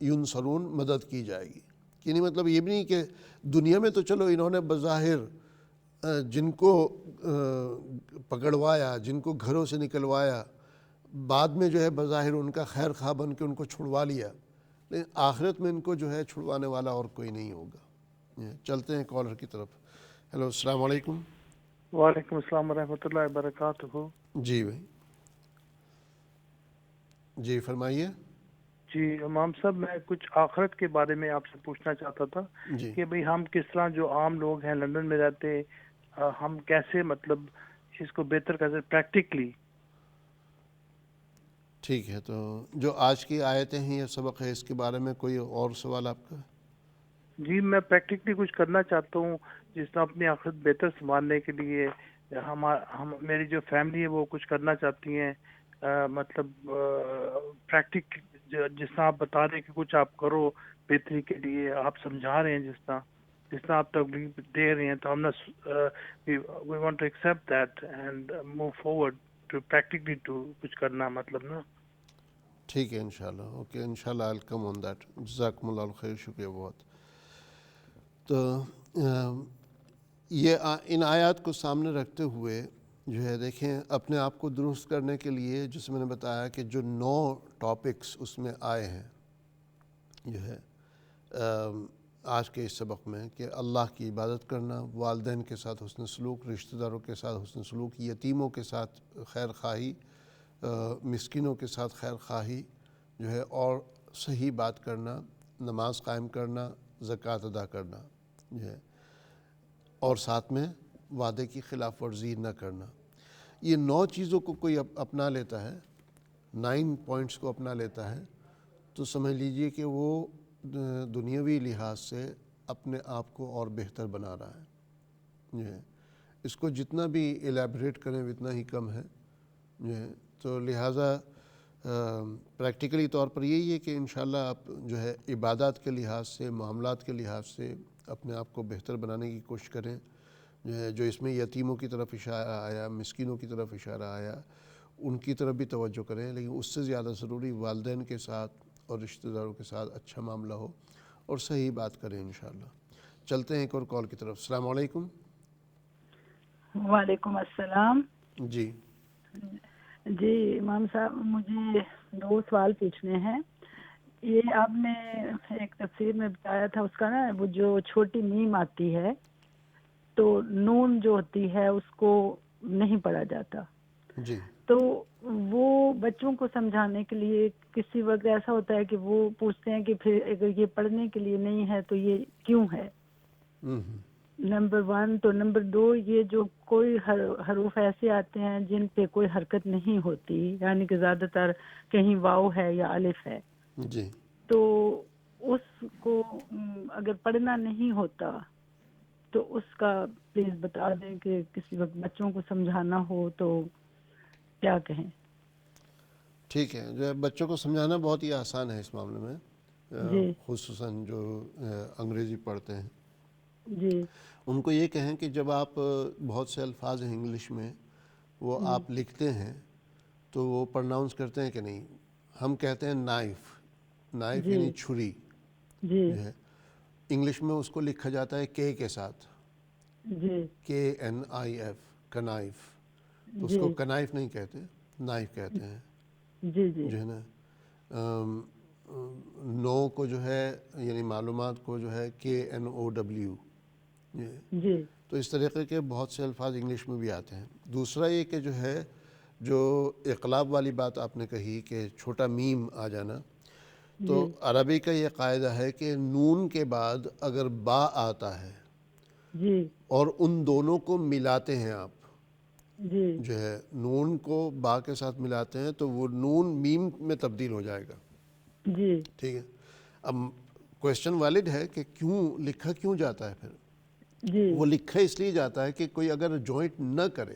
ینصرون، مدد کی جائے گی. یعنی مطلب یہ بھی نہیں کہ دنیا میں تو چلو انہوں نے بظاہر جن کو پکڑوایا، جن کو گھروں سے نکلوایا، بعد میں جو ہے بظاہر ان کا خیر خواہ بن کے ان کو چھڑوا لیا، لیکن آخرت میں ان کو جو ہے چھڑوانے والا اور کوئی نہیں ہوگا. چلتے ہیں کالر کی طرف. ہیلو، السلام علیکم. وعلیکم السلام ورحمۃ اللہ وبرکاتہ. جی بھائی، جی فرمائیے. جی امام صاحب، میں کچھ آخرت کے بارے میں آپ سے پوچھنا چاہتا تھا جی کہ بھئی ہم کس طرح، جو عام لوگ ہیں لندن میں رہتے، ہم کیسے مطلب اس کو بہتر کر سکتے پریکٹیکلی. ٹھیک ہے. تو جو آج کی آیتیں ہیں یہ سبق ہے، اس کے بارے میں کوئی اور سوال آپ کا؟ جی میں پریکٹیکلی کچھ کرنا چاہتا ہوں جس طرح اپنی آخرت بہتر سنبھالنے کے لیے. میری جو فیملی ہے وہ کچھ کرنا چاہتی ہیں، مطلب پریکٹک، جس طرح آپ بتا رہے ہیں کہ کچھ آپ کرو بہتری کے لیے، آپ سمجھا رہے ہیں جس طرح آپ تکلیف دے رہے ہیں، تو ہم we want to accept that and move forward to practically to کچھ کرنا، مطلب نا. ٹھیک ہے انشاءاللہ. اوکے، انشاءاللہ I'll come on that. جزاکم اللہ الخیر، شکریہ بہت. تو یہ ان آیات کو سامنے رکھتے ہوئے جو ہے دیکھیں اپنے آپ کو درست کرنے کے لیے، جس میں نے بتایا کہ جو 9 ٹاپکس اس میں آئے ہیں جو ہے آج کے اس سبق میں، کہ اللہ کی عبادت کرنا، والدین کے ساتھ حسن سلوک، رشتہ داروں کے ساتھ حسن سلوک، یتیموں کے ساتھ خیر خواہی، مسکینوں کے ساتھ خیر خواہی جو ہے، اور صحیح بات کرنا، نماز قائم کرنا، زکوٰۃ ادا کرنا جو ہے، اور ساتھ میں وعدے کی خلاف ورزی نہ کرنا. یہ 9 چیزوں کو کوئی اپنا لیتا ہے، 9 پوائنٹس کو اپنا لیتا ہے، تو سمجھ لیجئے کہ وہ دنیاوی لحاظ سے اپنے آپ کو اور بہتر بنا رہا ہے. اس کو جتنا بھی ایلیبریٹ کریں اتنا ہی کم ہے. تو لہٰذا پریکٹیکلی طور پر یہی ہے کہ انشاءاللہ آپ جو ہے عبادات کے لحاظ سے، معاملات کے لحاظ سے اپنے آپ کو بہتر بنانے کی کوشش کریں. جو اس میں یتیموں کی طرف اشارہ آیا، مسکینوں کی طرف اشارہ آیا، ان کی طرف بھی توجہ کریں، لیکن اس سے زیادہ ضروری والدین کے ساتھ اور رشتہ داروں کے ساتھ اچھا معاملہ ہو اور صحیح بات کریں انشاءاللہ. چلتے ہیں ایک اور کال کی طرف. السلام علیکم. وعلیکم السلام. جی جی امام صاحب، مجھے 2 سوال پوچھنے ہیں. یہ آپ نے ایک تفسیر میں بتایا تھا، اس کا نا وہ جو چھوٹی میم آتی ہے تو نون جو ہوتی ہے اس کو نہیں پڑھا جاتا، جی تو وہ بچوں کو سمجھانے کے لیے کسی وقت ایسا ہوتا ہے کہ وہ پوچھتے ہیں کہ پھر اگر یہ پڑھنے کے لیے نہیں ہے تو یہ کیوں ہے؟ نمبر 1. تو نمبر 2، یہ جو کوئی حروف ایسے آتے ہیں جن پہ کوئی حرکت نہیں ہوتی، یعنی کہ زیادہ تر کہیں واو ہے یا الف ہے، جی تو اس کو اگر پڑھنا نہیں ہوتا تو اس کا پلیز بتا دیں کہ کسی وقت بچوں کو سمجھانا ہو تو کیا کہیں. ٹھیک ہے. جو ہے بچوں کو سمجھانا بہت ہی آسان ہے اس معاملے میں، جی خصوصاً جو انگریزی پڑھتے ہیں. جی ان کو یہ کہیں کہ جب آپ بہت سے الفاظ ہیں انگلش میں وہ آپ لکھتے ہیں تو وہ پرناؤنس کرتے ہیں کہ نہیں. ہم کہتے ہیں نائف، نائف جی یعنی چھری جی جو ہے، انگلش میں اس کو لکھا جاتا ہے کے ساتھ، جی KNIF، کنائف. تو اس جی کو کنائف نہیں کہتے، نائف کہتے ہیں. جی جی جو ہے نا نو کو جو ہے یعنی معلومات کو جو ہے KNOW. جی تو اس طریقے کے بہت سے الفاظ انگلش میں بھی آتے ہیں. دوسرا یہ کہ جو ہے جو اقلاب والی بات آپ نے کہی کہ چھوٹا میم آ جانا، تو جی عربی کا یہ قاعدہ ہے کہ نون کے بعد اگر با آتا ہے جی اور ان دونوں کو ملاتے ہیں آپ، جی جو ہے نون کو با کے ساتھ ملاتے ہیں تو وہ نون میم میں تبدیل ہو جائے گا. جی ٹھیک ہے. اب کویشچن ویلڈ ہے کہ کیوں لکھا کیوں جاتا ہے. پھر جی وہ لکھا اس لیے جاتا ہے کہ کوئی اگر جوائنٹ نہ کرے،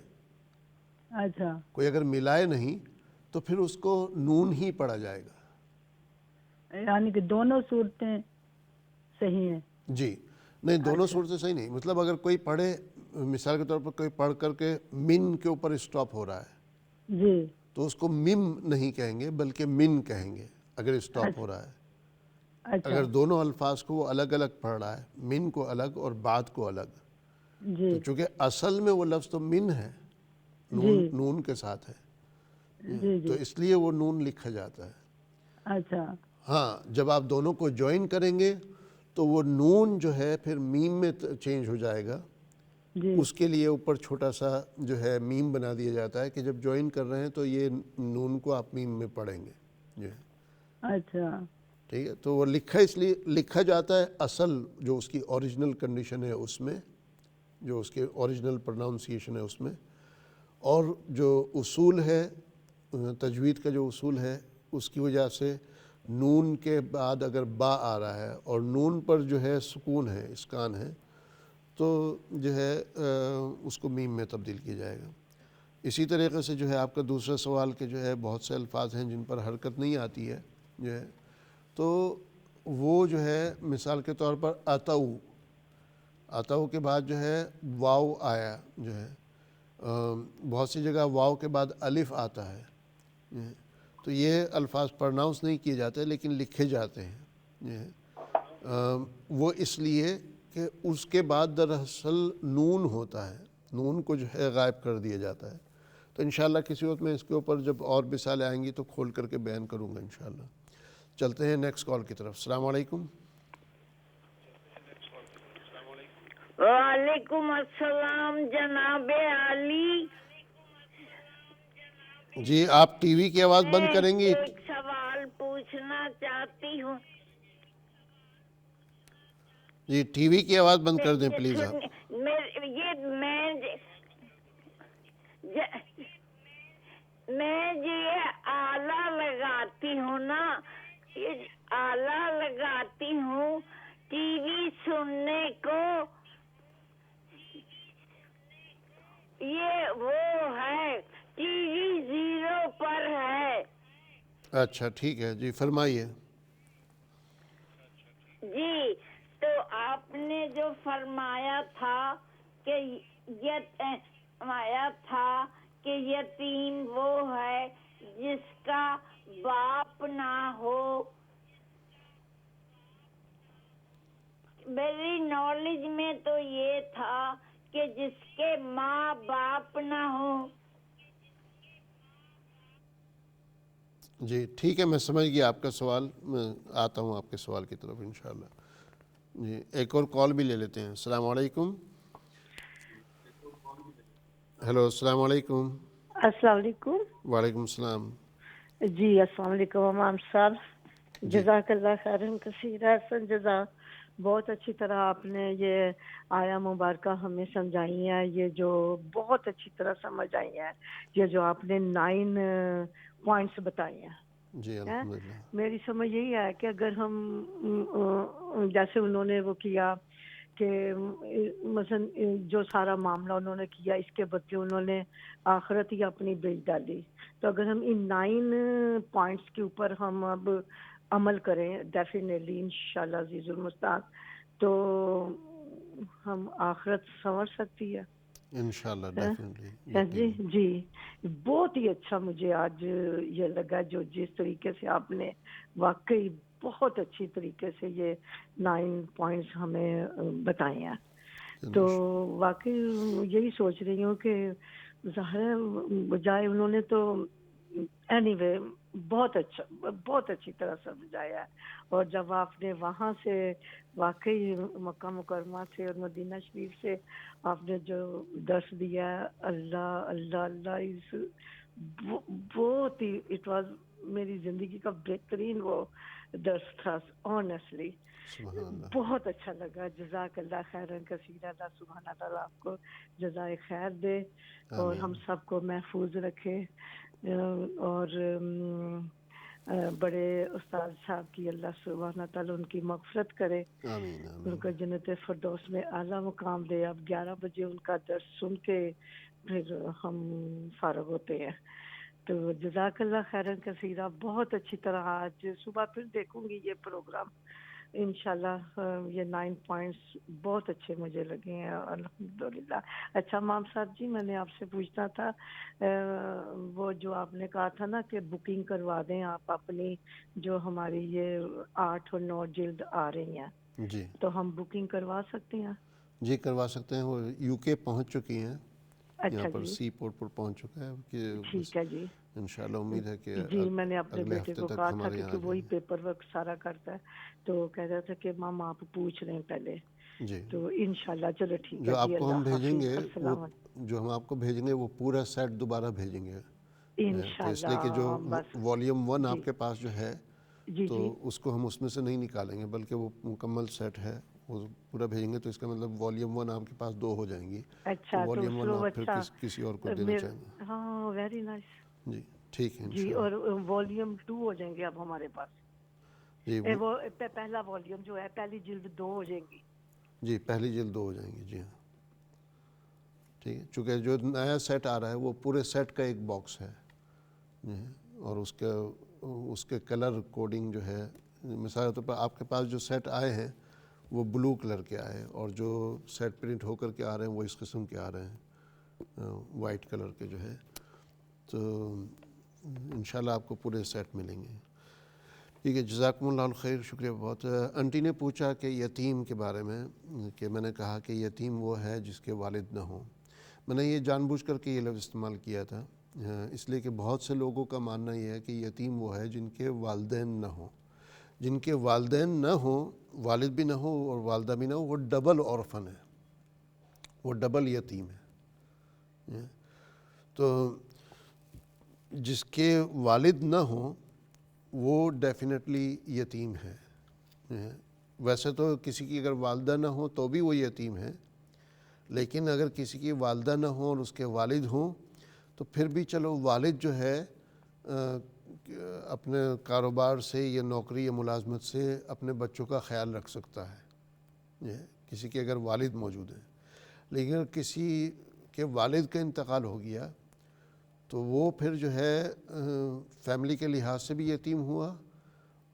اچھا کوئی اگر ملائے نہیں تو پھر اس کو نون ہی پڑھا جائے گا. یعنی کہ دونوں صورتیں صحیح ہیں. جی نہیں، دونوں اچھا صورتیں صحیح نہیں. مطلب اگر کوئی پڑھے، مثال کے طور پر کوئی پڑھ کر کے من کے اوپر اسٹاپ ہو رہا ہے جی تو اس کو مم نہیں کہیں گے بلکہ من کہیں گے اگر اسٹاپ ہو اچھا رہا ہے. اچھا اگر دونوں الفاظ کو وہ الگ الگ پڑھ رہا ہے، من کو الگ اور بعد کو الگ، جی تو چونکہ اصل میں وہ لفظ تو من ہے، جی نون کے ساتھ ہے، جی تو جی اس لیے وہ نون لکھا جاتا ہے. اچھا ہاں جب آپ دونوں کو جوائن کریں گے تو وہ نون جو ہے پھر میم میں چینج ہو جائے گا. جی اس کے لیے اوپر چھوٹا سا جو ہے میم بنا دیا جاتا ہے کہ جب جوائن کر رہے ہیں تو یہ نون کو آپ میم میں پڑھیں گے. جو ہے اچھا ٹھیک ہے. تو وہ لکھا اس لیے لکھا جاتا ہے اصل جو اس کی اوریجنل کنڈیشن ہے اس میں، جو اس کے اوریجنل پروناؤنسیشن ہے اس میں، اور جو اصول ہے تجوید کا جو اصول ہے اس کی وجہ سے نون کے بعد اگر با آ رہا ہے اور نون پر جو ہے سکون ہے، اسکان ہے، تو جو ہے اس کو میم میں تبدیل کیا جائے گا. اسی طریقے سے جو ہے آپ کا دوسرا سوال کہ جو ہے بہت سے الفاظ ہیں جن پر حرکت نہیں آتی ہے جو ہے، تو وہ جو ہے مثال کے طور پر اتو کے بعد جو ہے واو آیا، جو ہے بہت سی جگہ واو کے بعد الف آتا ہے، تو یہ الفاظ پرناؤنس نہیں کیے جاتے لیکن لکھے جاتے ہیں. وہ اس لیے کہ اس کے بعد دراصل نون ہوتا ہے، نون کو جو ہے غائب کر دیا جاتا ہے. تو انشاءاللہ کسی وقت میں اس کے اوپر جب اور مثالیں آئیں گی تو کھول کر کے بیان کروں گا انشاءاللہ. چلتے ہیں نیکسٹ کال کی طرف. السلام علیکم. وعلیکم السلام جناب علی. جی آپ ٹی وی کی آواز بند میں کریں گی؟ ایک سوال پوچھنا چاہتی ہوں. جی ٹی وی کی آواز بند کر دیں پلیز آپ. میں یہ آلہ لگاتی ہوں نا، یہ وہ ہے ٹی وی 0 پر ہے. اچھا ٹھیک ہے جی، فرمائیے. جی تو آپ نے جو فرمایا تھا کہ یتیم وہ ہے جس کا باپ نہ ہو. میری نالج میں تو یہ تھا کہ جس کے ماں باپ نہ ہو. جی ٹھیک ہے، میں سمجھ گیا آپ کا سوال. میں آتا ہوں آپ کے سوال کی طرف انشاءاللہ. جی ایک اور کال بھی لے لیتے ہیں. السلام علیکم. ہیلو السلام علیکم. السلام علیکم. وعلیکم السلام. جی السلام علیکم امام صاحب. جی جزاک اللہ خیرن کثیر. احسن جزا. بہت اچھی طرح آپ نے یہ آیا مبارکہ ہمیں سمجھائی ہے، یہ جو بہت اچھی طرح سمجھ آئی ہے، یہ جو آپ نے 9 پوائنٹس بتائے ہیں. جی الحمدللہ. میری سمجھ یہی ہے کہ اگر ہم جیسے انہوں نے وہ کیا کہ مثلا جو سارا معاملہ انہوں نے کیا اس کے بدلے انہوں نے آخرت ہی اپنی بیچ ڈالی، تو اگر ہم ان 9 پوائنٹس کے اوپر ہم اب عمل کریں ڈیفینیٹلی انشاءاللہ عزیز المستعان تو ہم آخرت سنور سکتی ہے. انشاءاللہ ڈیفینیٹلی. جی جی بہت ہی اچھا مجھے آج یہ لگا جو جس طریقے سے آپ نے واقعی بہت اچھی طریقے سے یہ 9 پوائنٹس ہمیں بتائے ہیں. تو واقعی یہی سوچ رہی ہوں کہ ظاہر ہے بجائے انہوں نے تو اینی وے بہت اچھی طرح سمجھایا ہے. اور جب آپ نے وہاں سے واقعی مکہ مکرمہ سے اور مدینہ شریف سے آپ نے جو درس دیا ہے، اللہ اللہ اللہ بہت ہی اٹ واز میری زندگی کا بہترین وہ درس تھا آنیسٹلی. بہت اچھا لگا. جزاک اللہ خیرن کثیر. اللہ سبحانہ تعالیٰ آپ کو جزائے خیر دے اور ہم سب کو محفوظ رکھے اور بڑے استاد صاحب کی اللہ سبحانہ تعالیٰ ان کی مغفرت کرے، ان کو جنت فردوس میں اعلیٰ مقام دے. اب 11 بجے ان کا درس سن کے پھر ہم فارغ ہوتے ہیں. تو جزاک اللہ خیرن کثیرہ. بہت اچھی طرح آج صبح پھر دیکھوں گی یہ پروگرام انشاءاللہ. یہ 9 پوائنٹس بہت اچھے مجھے لگے ہیں الحمدللہ. اچھا امام صاحب جی میں نے آپ سے پوچھنا تھا وہ جو آپ نے کہا تھا نا کہ بکنگ کروا دیں آپ اپنی جو ہماری یہ 8 اور 9 جلد آ رہی ہیں، جی تو ہم بکنگ کروا سکتے ہیں؟ جی کروا سکتے ہیں. وہ یو کے پہنچ چکی ہیں. یہاں اچھا پر جی سی پورٹ پر پہنچ چکا ہے کہ ٹھیک ہے جی. انشاءاللہ امید ہے کہ جی میں نے اپنے اگلے بیٹے ہفتے کو تک کہا تھا ہمارے یہاں آ کیونکہ وہی جائیں. پیپر ورک سارا کرتا ہے تو کہہ رہا تھا کہ مام آپ پوچھ رہے ہیں پہلے. جی تو انشاءاللہ چلو ٹھیک ہے جو جی. آپ کو ہم اللہ بھیجیں حافظ. گے وہ السلام علیکم. جو ہم آپ کو بھیجیں گے وہ پورا سیٹ دوبارہ بھیجیں گے. تو اس لیے کہ جو انشاءاللہ بس والیوم 1 جی آپ کے پاس جو ہے جی تو جی اس کو ہم اس میں سے نہیں نکالیں گے بلکہ وہ مکمل سیٹ ہے وہ پورا بھیجیں گے. تو اس کا مطلب والیوم 1 آپ کے پاس 2 ہو جائیں گی. تو اچھا تو والیوم 1 سلو آپ پھر اچھا کسی اور کو دینا چاہیں گے. ہاں ویری نائس. جی ٹھیک ہے جی انشاءاللہ. اور والیوم 2 ہو جائیں گے اب ہمارے پاس. جی وہ پہلا والیوم جو ہے پہلی جلد 2 ہو جائیں گی. جی پہلی جلد 2 ہو جائیں گی. جی ہاں ٹھیک ہے. چونکہ جو نیا سیٹ آ رہا ہے وہ پورے سیٹ کا ایک باکس ہے اور اس کے کلر کوڈنگ جو ہے مثال کے طور پر آپ کے پاس جو سیٹ آئے ہیں وہ بلو کلر کے آئے اور جو سیٹ پرنٹ ہو کر کے آ رہے ہیں وہ اس قسم کے آ رہے ہیں وائٹ کلر کے جو ہے. تو انشاءاللہ آپ کو پورے سیٹ ملیں گے. ٹھیک ہے جزاکم اللہ الخیر. شکریہ بہت. انٹی نے پوچھا کہ یتیم کے بارے میں کہ میں نے کہا کہ یتیم وہ ہے جس کے والد نہ ہوں. میں نے یہ جان بوجھ کر کے یہ لفظ استعمال کیا تھا اس لیے کہ بہت سے لوگوں کا ماننا یہ ہے کہ یتیم وہ ہے جن کے والدین نہ ہوں. جن کے والدین نہ ہوں، والد بھی نہ ہو اور والدہ بھی نہ ہو، وہ ڈبل اورفن ہے، وہ ڈبل یتیم ہے. تو جس کے والد نہ ہوں وہ ڈیفینیٹلی یتیم ہے. ویسے تو کسی کی اگر والدہ نہ ہو تو بھی وہ یتیم ہے، لیکن اگر کسی کی والدہ نہ ہو اور اس کے والد ہوں تو پھر بھی چلو والد جو ہے اپنے کاروبار سے یا نوکری یا ملازمت سے اپنے بچوں کا خیال رکھ سکتا ہے کسی کے اگر والد موجود ہیں. لیکن کسی کہ والد کا انتقال ہو گیا تو وہ پھر جو ہے فیملی کے لحاظ سے بھی یتیم ہوا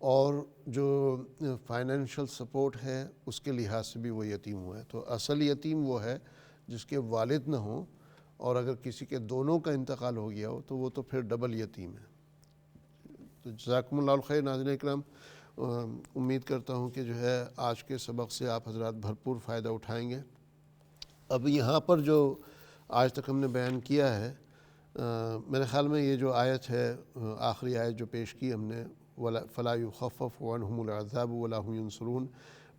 اور جو فائنینشیل سپورٹ ہے اس کے لحاظ سے بھی وہ یتیم ہوا ہے. تو اصل یتیم وہ ہے جس کے والد نہ ہوں، اور اگر کسی کے دونوں کا انتقال ہو گیا ہو تو وہ تو پھر ڈبل یتیم ہے. تو جزاکم اللہ الخیر ناظرین اکرام، امید کرتا ہوں کہ جو ہے آج کے سبق سے آپ حضرات بھرپور فائدہ اٹھائیں گے. اب یہاں پر جو آج تک ہم نے بیان کیا ہے، میرے خیال میں یہ جو آیت ہے، آخری آیت جو پیش کی ہم نے، فَلَا يُخَفَّفُ عَنْهُمُ الْعَذَابُ وَلَا هُمْ يُنصَرُونَ،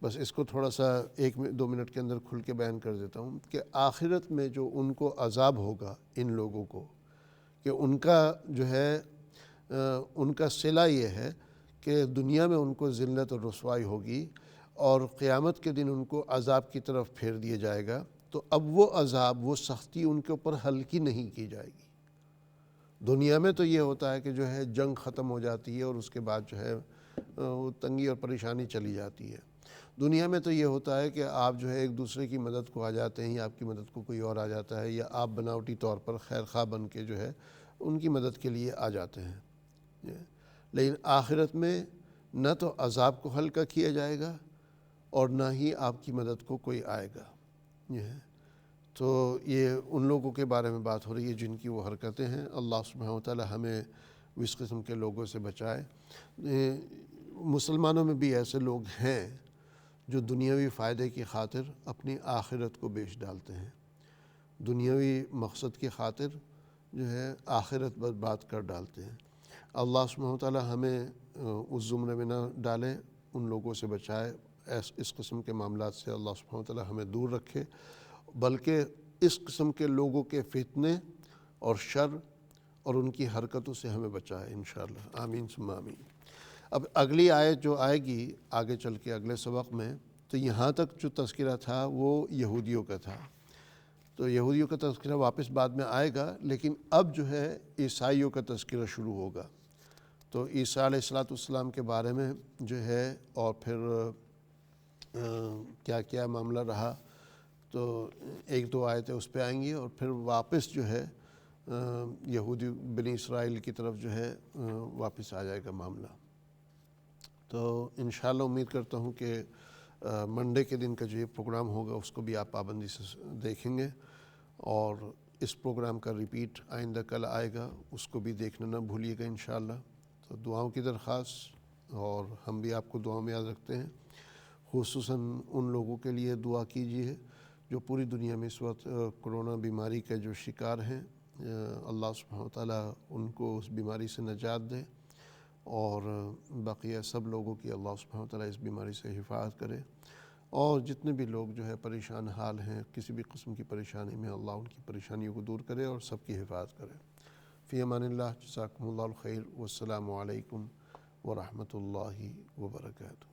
بس اس کو تھوڑا سا 1-2 منٹ کے اندر کھل کے بیان کر دیتا ہوں کہ آخرت میں جو ان کو عذاب ہوگا ان لوگوں کو، کہ ان کا جو ہے ان کا صلہ یہ ہے کہ دنیا میں ان کو ذلت اور رسوائی ہوگی اور قیامت کے دن ان کو عذاب کی طرف پھیر دیا جائے گا. تو اب وہ عذاب، وہ سختی ان کے اوپر ہلکی نہیں کی جائے گی. دنیا میں تو یہ ہوتا ہے کہ جو ہے جنگ ختم ہو جاتی ہے اور اس کے بعد جو ہے وہ تنگی اور پریشانی چلی جاتی ہے. دنیا میں تو یہ ہوتا ہے کہ آپ جو ہے ایک دوسرے کی مدد کو آ جاتے ہیں، یا آپ کی مدد کو کوئی اور آ جاتا ہے، یا آپ بناوٹی طور پر خیر خواہ بن کے جو ہے ان کی مدد کے لیے آ جاتے ہیں. لیکن آخرت میں نہ تو عذاب کو ہلکا کیا جائے گا اور نہ ہی آپ کی مدد کو کوئی آئے گا. تو یہ ان لوگوں کے بارے میں بات ہو رہی ہے جن کی وہ حرکتیں ہیں. اللہ سبحانہ وتعالی ہمیں اس قسم کے لوگوں سے بچائے. مسلمانوں میں بھی ایسے لوگ ہیں جو دنیاوی فائدے کی خاطر اپنی آخرت کو بیچ ڈالتے ہیں، دنیاوی مقصد کی خاطر جو ہے آخرت برباد کر ڈالتے ہیں. اللہ سبحانہ وتعالی ہمیں اس زمرے میں نہ ڈالے، ان لوگوں سے بچائے. اس قسم کے معاملات سے اللہ سبحانہ وتعالی ہمیں دور رکھے، بلکہ اس قسم کے لوگوں کے فتنے اور شر اور ان کی حرکتوں سے ہمیں بچائے انشاءاللہ. آمین ثم آمین. اب اگلی آیت جو آئے گی آگے چل کے اگلے سبق میں، تو یہاں تک جو تذکرہ تھا وہ یہودیوں کا تھا. تو یہودیوں کا تذکرہ واپس بعد میں آئے گا، لیکن اب جو ہے عیسائیوں کا تذکرہ شروع ہوگا. تو عیسیٰ علیہ السلام کے بارے میں جو ہے اور پھر کیا کیا معاملہ رہا، تو 1-2 آیتیں اس پہ آئیں گی، اور پھر واپس جو ہے یہودی بنی اسرائیل کی طرف جو ہے واپس آ جائے گا معاملہ. تو انشاءاللہ امید کرتا ہوں کہ منڈے کے دن کا جو یہ پروگرام ہوگا اس کو بھی آپ پابندی سے دیکھیں گے، اور اس پروگرام کا ریپیٹ آئندہ کل آئے گا، اس کو بھی دیکھنا نہ بھولیے گا انشاءاللہ. تو دعاؤں کی درخواست، اور ہم بھی آپ کو دعاؤں میں یاد رکھتے ہیں. خصوصاً ان لوگوں کے لیے دعا کیجیے جو پوری دنیا میں اس وقت کرونا بیماری کے جو شکار ہیں. اللہ سبحانہ وتعالی ان کو اس بیماری سے نجات دے، اور بقیہ سب لوگوں کی اللہ سبحانہ وتعالی اس بیماری سے حفاظت کرے. اور جتنے بھی لوگ جو ہے پریشان حال ہیں کسی بھی قسم کی پریشانی میں، اللہ ان کی پریشانیوں کو دور کرے اور سب کی حفاظت کرے. فی امان اللہ. جزاکم اللہ الخیر. والسلام علیکم ورحمۃ اللہ وبرکاتہ.